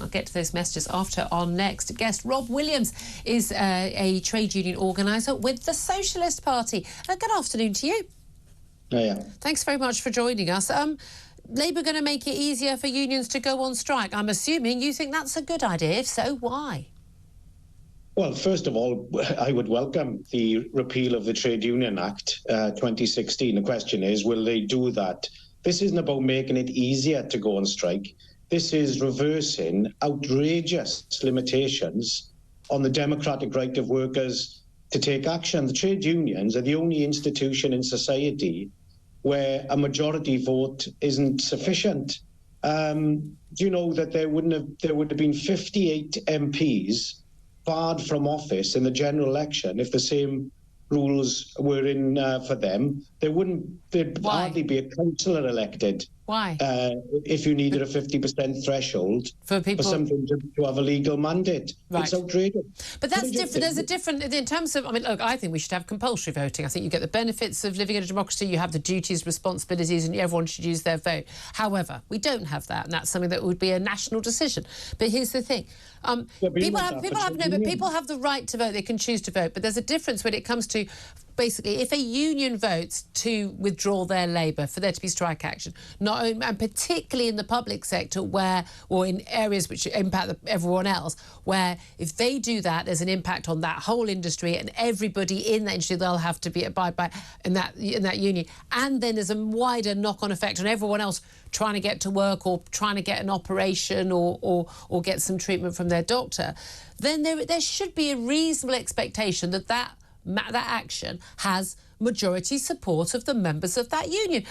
I'll get to those messages after our next guest. Rob Williams is a trade union organiser with the Socialist Party. Good afternoon to you. Yeah. Thanks very much for joining us. Labour going to make it easier for unions to go on strike? I'm assuming you think that's a good idea. If so, why? Well, first of all, I would welcome the repeal of the Trade Union Act 2016. The question is, will they do that? This isn't about making it easier to go on strike. This is reversing outrageous limitations on the democratic right of workers to take action. The trade unions are the only institution in society where a majority vote isn't sufficient. Do you know that there would have been 58 MPs barred from office in the general election if the same rules were in for them? There'd hardly be a councillor elected. Why? If you needed a 50% threshold for something to have a legal mandate. Right. It's outrageous. But that's different. There's a different, in terms of, I mean, look, I think we should have compulsory voting. I think you get the benefits of living in a democracy, you have the duties, responsibilities, and everyone should use their vote. However, we don't have that, and that's something that would be a national decision. But here's the thing. People have the right to vote, they can choose to vote, but there's a difference when it comes to basically, if a union votes to withdraw their labour, for there to be strike action, not only, and particularly in the public sector where, or in areas which impact everyone else, where if they do that, there's an impact on that whole industry and everybody in that industry, they'll have to abide by in that union. And then there's a wider knock-on effect on everyone else trying to get to work or trying to get an operation or get some treatment from their doctor. Then there should be a reasonable expectation that action has majority support of the members of that union.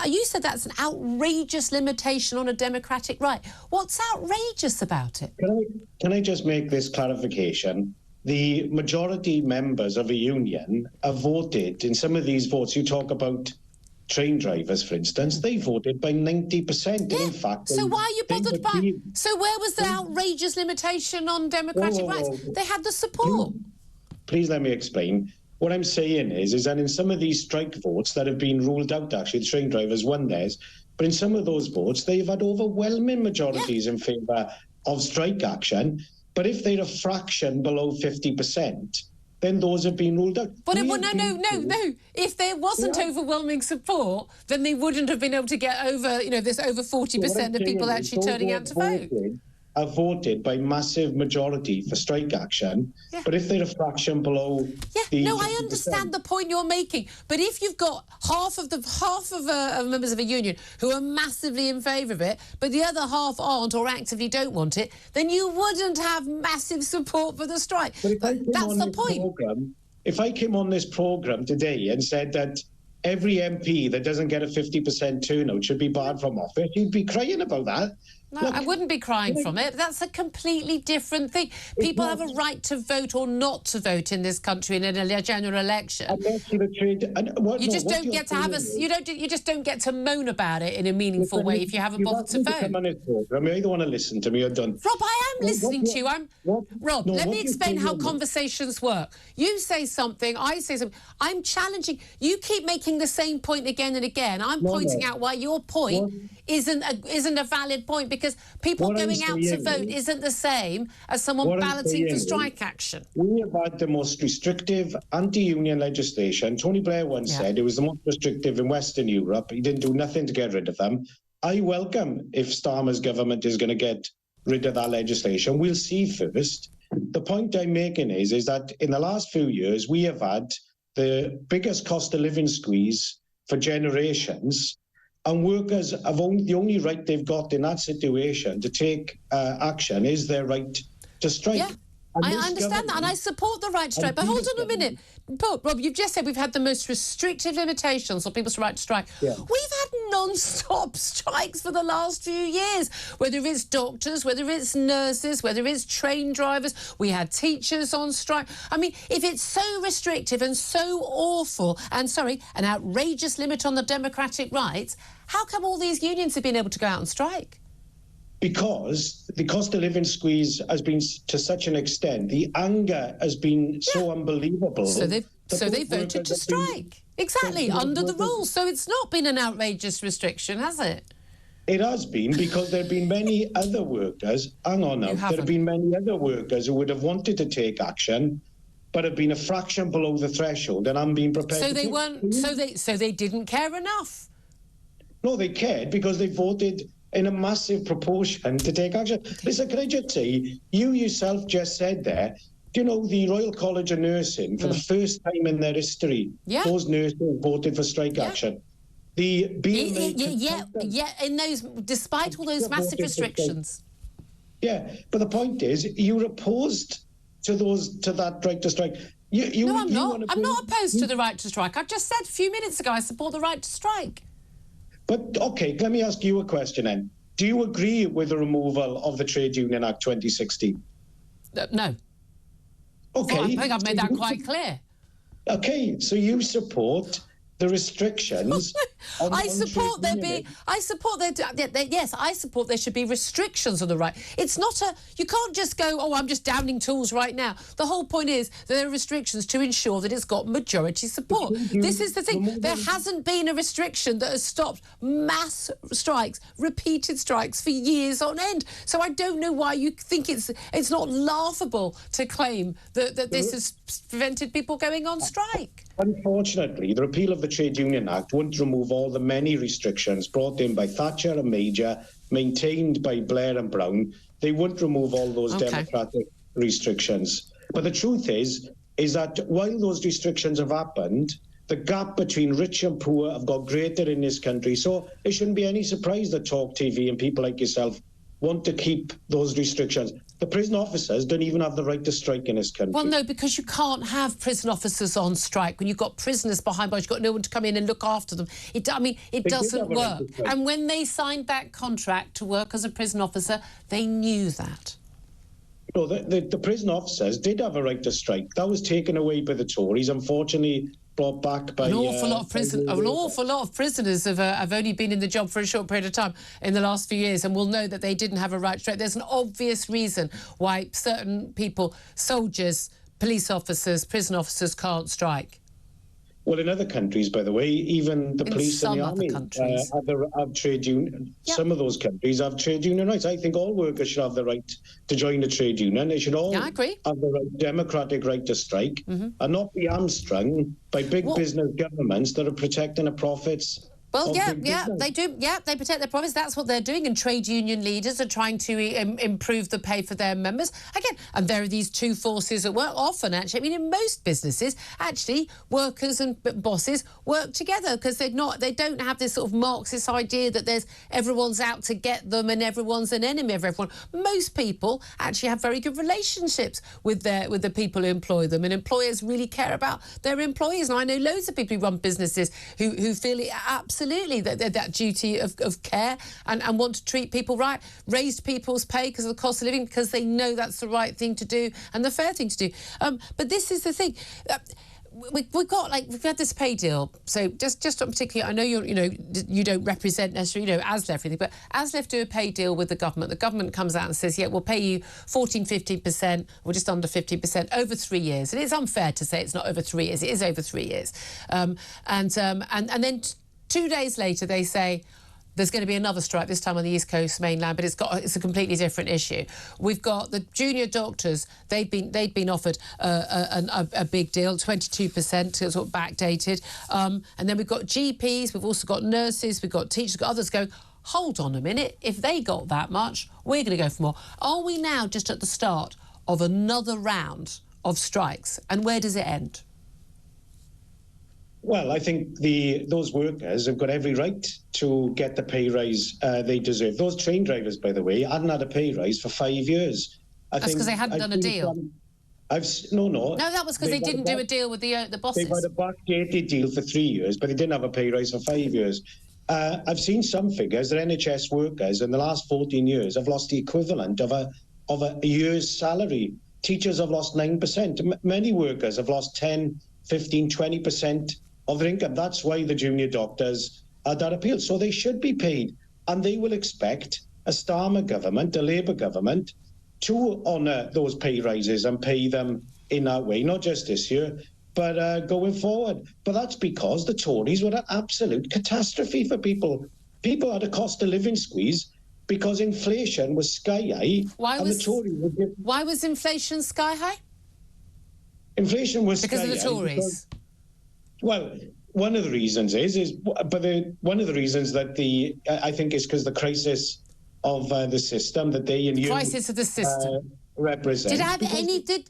You said that's an outrageous limitation on a democratic right. What's outrageous about it? Can I just make this clarification? The majority members of a union have voted in some of these votes. You talk about train drivers, for instance, they voted by 90%. Yeah. In fact, so why are you bothered by? So where was the outrageous limitation on democratic rights? They had the support. Please let me explain. What I'm saying is that in some of these strike votes that have been ruled out, actually, the train drivers won theirs, but in some of those votes, they've had overwhelming majorities in favour of strike action. But if they're a fraction below 50%, then those have been ruled out. But no. If there wasn't overwhelming support, then they wouldn't have been able to get over, this over 40% of people actually turning out to vote. Are voted by massive majority for strike action, but if they're a fraction below I understand the point you're making, but if you've got half of members of a union who are massively in favour of it, but the other half aren't or actively don't want it, then you wouldn't have massive support for the strike. That's the point. If I came on this programme today and said that every MP that doesn't get a 50% turnout should be barred from office, you'd be crying about that. No, look, I wouldn't be crying from it. That's a completely different thing. People have a right to vote or not to vote in this country in a general election. You just don't get to moan about it in a meaningful way if you haven't bothered to vote. You either want to listen to me or don't. Rob, I am listening to you. Rob, let me explain how conversations work. You say something, I say something. I'm challenging. You keep making the same point again and again. I'm pointing out why your point isn't a valid point, because people going out to vote isn't the same as someone balloting for strike action. We have had the most restrictive anti-union legislation. Tony Blair once said it was the most restrictive in Western Europe. He didn't do nothing to get rid of them. I welcome if Starmer's government is going to get rid of that legislation. We'll see first. The point I'm making is that in the last few years, we have had the biggest cost of living squeeze for generations. And workers have the only right they've got in that situation to take action is their right to strike. Yeah, I understand that, and I support the right to strike. But hold on a minute. Rob, you've just said we've had the most restrictive limitations on people's right to strike. Yeah. We've had non-stop strikes for the last few years, whether it's doctors, whether it's nurses, whether it's train drivers. We had teachers on strike. I mean, if it's so restrictive and so awful and, an outrageous limit on the democratic rights, how come all these unions have been able to go out and strike? Because the cost of living squeeze has been to such an extent, the anger has been so unbelievable. So they voted to strike. Exactly, under the rules. So it's not been an outrageous restriction, has it? It has been, because there have been many other workers. Hang on now. There have been many other workers who would have wanted to take action, but have been a fraction below the threshold, and I'm being prepared. So they weren't. So they didn't care enough. No, they cared because they voted in a massive proportion to take action. Listen, can I just say, you yourself just said there, you know, the Royal College of Nursing, for the first time in their history, those nurses voted for strike action. The BMA in those, despite all those massive restrictions. Yeah, but the point is, you're opposed to that right to strike. No, I'm not. I'm not opposed to the right to strike. I've just said a few minutes ago I support the right to strike. But okay, let me ask you a question then. Do you agree with the removal of the Trade Union Act 2016? No. Okay. Well, I think I've made that quite clear. Okay, so you support the restrictions. I support there should be restrictions on the right. It's not you can't just go, oh, I'm just downing tools right now. The whole point is that there are restrictions to ensure that it's got majority support. This is the thing. There hasn't been a restriction that has stopped mass strikes, repeated strikes for years on end. So I don't know why you think it's not laughable to claim that this has prevented people going on strike. Unfortunately, the repeal of the Trade Union Act won't remove all the many restrictions brought in by Thatcher and Major, maintained by Blair and Brown. They won't remove all those democratic restrictions. But the truth is that while those restrictions have happened, the gap between rich and poor have got greater in this country. So it shouldn't be any surprise that TalkTV and people like yourself want to keep those restrictions. The prison officers don't even have the right to strike in this country. Well, no, because you can't have prison officers on strike when you've got prisoners behind bars. You've got no one to come in and look after them. It doesn't work. And when they signed that contract to work as a prison officer, they knew that. No, the prison officers did have a right to strike. That was taken away by the Tories, unfortunately brought back by... An awful lot of prisoners have only been in the job for a short period of time in the last few years and will know that they didn't have a right to strike. There's an obvious reason why certain people, soldiers, police officers, prison officers can't strike. Well, in other countries, by the way, even the police and the army have trade union. Yep. Some of those countries have trade union rights. I think all workers should have the right to join a trade union. They should all have the democratic right to strike and not be hamstrung by big business governments that are protecting the profits. Well, they do. Yeah, they protect their profits. That's what they're doing. And trade union leaders are trying to improve the pay for their members. Again, and there are these two forces at work often, actually. I mean, in most businesses, actually, workers and bosses work together because they don't have this sort of Marxist idea that everyone's out to get them and everyone's an enemy of everyone. Most people actually have very good relationships with the people who employ them, and employers really care about their employees. And I know loads of people who run businesses who feel it absolutely that duty of care and want to treat people right, raise people's pay because of the cost of living, because they know that's the right thing to do and the fair thing to do. But this is the thing. We've had this pay deal. So just particularly, I know you don't represent necessarily ASLEF or anything, but ASLEF do a pay deal with the government. The government comes out and says, yeah, we'll pay you 14-15% or just under 15% over 3 years. And it's unfair to say it's not over 3 years. It is over 3 years. And then 2 days later, they say there's going to be another strike, this time on the East Coast mainland, but it's a completely different issue. We've got the junior doctors. They'd been offered a big deal, 22%, sort of backdated. And then we've got GPs. We've also got nurses. We've got teachers. We've got others going, hold on a minute. If they got that much, we're going to go for more. Are we now just at the start of another round of strikes? And where does it end? Well, I think those workers have got every right to get the pay rise they deserve. Those train drivers, by the way, hadn't had a pay rise for 5 years. That's because they hadn't done a deal. No, that was because they didn't do a deal with the bosses. They've had a backdated deal for 3 years, but they didn't have a pay rise for 5 years. I've seen some figures that NHS workers in the last 14 years have lost the equivalent of a year's salary. Teachers have lost 9%. Many workers have lost 10, 15, 20% of their income. That's why the junior doctors had that appeal. So they should be paid, and they will expect a Starmer government, a Labour government, to honour those pay rises and pay them in that way, not just this year, but going forward. But that's because the Tories were an absolute catastrophe for people. people had a cost of living squeeze because inflation was sky high. Why was inflation sky high? Inflation was because sky of the Tories. Well, one of the reasons one of the reasons that I think is because the crisis of the system that they and you crisis of the system represent.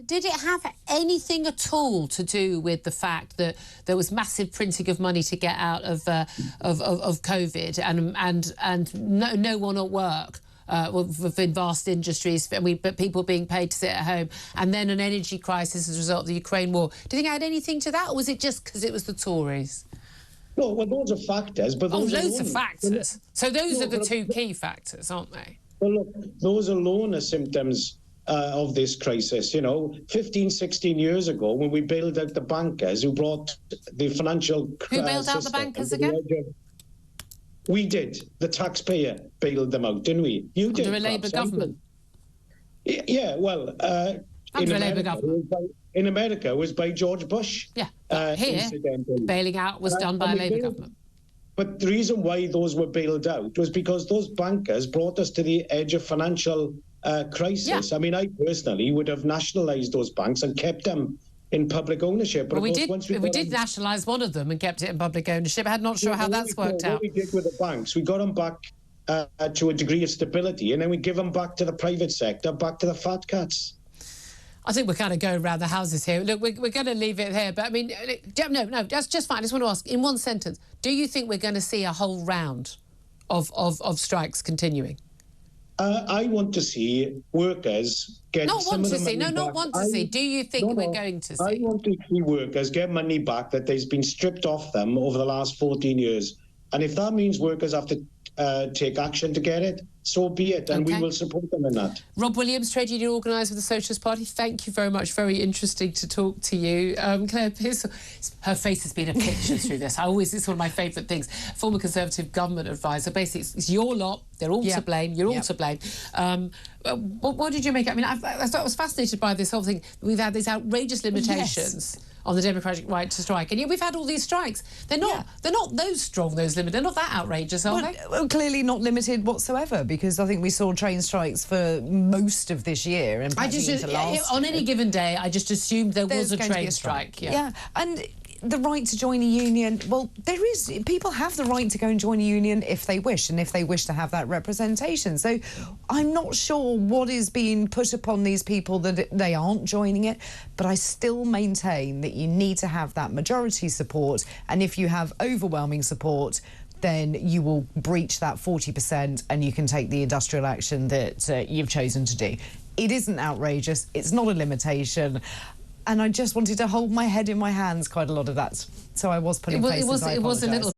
Did it have anything at all to do with the fact that there was massive printing of money to get out of COVID and no one at work? In vast industries, but people being paid to sit at home, and then an energy crisis as a result of the Ukraine war. Do you think it had anything to that, or was it just because it was the Tories? No, well, those are factors, but loads of factors. So those are the two key factors, aren't they? Well, look, those alone are symptoms of this crisis. 15, 16 years ago, when we bailed out the bankers who brought the financial Who bailed out the bankers again? We did. The taxpayer bailed them out, didn't we? You did. Under a Labour government? Yeah, well... under a Labour government. In America, it was by George Bush. Yeah, here, bailing out was done by a Labour government. But the reason why those were bailed out was because those bankers brought us to the edge of financial crisis. Yeah. I mean, I personally would have nationalised those banks and kept them in public ownership. But we did nationalise one of them and kept it in public ownership. I'm not sure how that's worked out. What we did with the banks, we got them back to a degree of stability, and then we give them back to the private sector, back to the fat cats. I think we're kind of going around the houses here. Look, we're going to leave it here. But, I mean, no, that's just fine. I just want to ask, in one sentence, do you think we're going to see a whole round of strikes continuing? I want to see workers get some of the money back. Not want to see. Do you think we're going to see? I want to see workers get money back that has been stripped off them over the last 14 years. And if that means workers have to take action to get it, so be it, and we will support them in that. Rob Williams, trade union organiser of the Socialist Party, thank you very much. Very interesting to talk to you. Claire Pearson, her face has been a picture through this. It's one of my favourite things. Former Conservative government advisor. Basically, it's your lot. They're all to blame. You're all to blame. What did you make? I mean, I was fascinated by this whole thing. We've had these outrageous limitations on the democratic right to strike, and yet we've had all these strikes. They're not those strong, those limited. They're not that outrageous, are they? Well, clearly not limited whatsoever, because I think we saw train strikes for most of this year. And on any given day, I just assumed there was a train strike. Yeah, and the right to join a union, well, people have the right to go and join a union if they wish, and if they wish to have that representation. So I'm not sure what is being put upon these people that they aren't joining it, but I still maintain that you need to have that majority support, and if you have overwhelming support, then you will breach that 40% and you can take the industrial action that you've chosen to do. It isn't outrageous, it's not a limitation, and I just wanted to hold my head in my hands quite a lot of that. So I was putting faces. It was a little